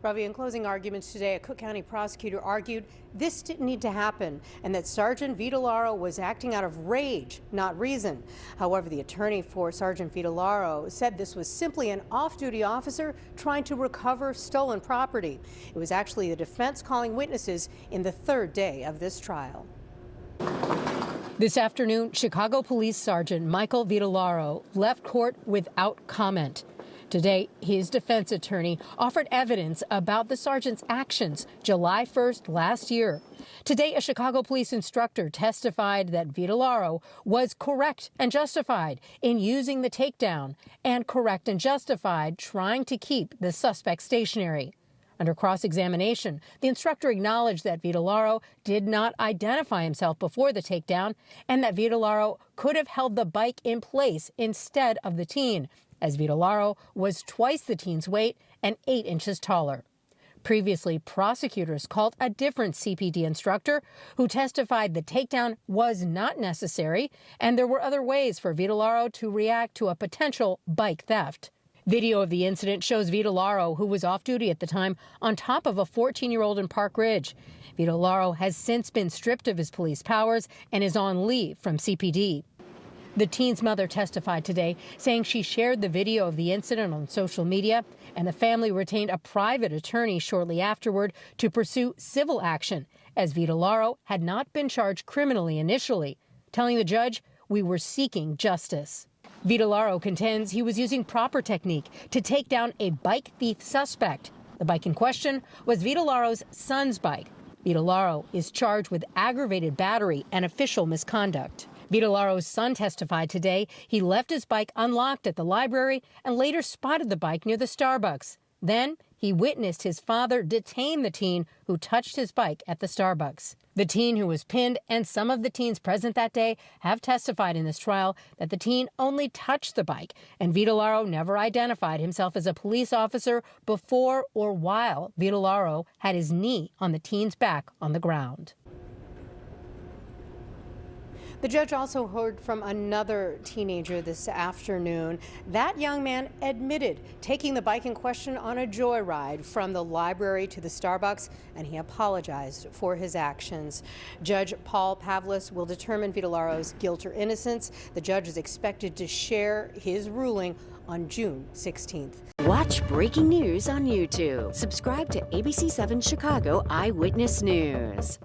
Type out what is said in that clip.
Ravi, in closing arguments today, a Cook County prosecutor argued this didn't need to happen and that Sergeant Vitellaro was acting out of rage, not reason. However, the attorney for Sergeant Vitellaro said this was simply an off-duty officer trying to recover stolen property. It was actually the defense calling witnesses in the third day of this trial. This afternoon, Chicago Police Sergeant Michael Vitellaro left court without comment. Today, his defense attorney offered evidence about the sergeant's actions July 1st last year. Today, a Chicago police instructor testified that Vitellaro was correct and justified in using the takedown and correct and justified trying to keep the suspect stationary. Under cross-examination, the instructor acknowledged that Vitellaro did not identify himself before the takedown and that Vitellaro could have held the bike in place instead of the teen, as Vitellaro was twice the teen's weight and 8 inches taller. Previously, prosecutors called a different CPD instructor who testified the takedown was not necessary and there were other ways for Vitellaro to react to a potential bike theft. Video of the incident shows Vitellaro, who was off duty at the time, on top of a 14-year-old in Park Ridge. Vitellaro has since been stripped of his police powers and is on leave from CPD. The teen's mother testified today, saying she shared the video of the incident on social media, and the family retained a private attorney shortly afterward to pursue civil action, as Vitellaro had not been charged criminally initially, telling the judge, "We were seeking justice." Vitellaro contends he was using proper technique to take down a bike thief suspect. The bike in question was Vitellaro's son's bike. Vitellaro is charged with aggravated battery and official misconduct. Vitellaro's son testified today he left his bike unlocked at the library and later spotted the bike near the Starbucks. Then he witnessed his father detain the teen who touched his bike at the Starbucks. The teen who was pinned and some of the teens present that day have testified in this trial that the teen only touched the bike, and Vitellaro never identified himself as a police officer before or while Vitellaro had his knee on the teen's back on the ground. The judge also heard from another teenager this afternoon. That young man admitted taking the bike in question on a joyride from the library to the Starbucks, and he apologized for his actions. Judge Paul Pavlis will determine Vitellaro's guilt or innocence. The judge is expected to share his ruling on June 16th. Watch breaking news on YouTube. Subscribe to ABC7 Chicago Eyewitness News.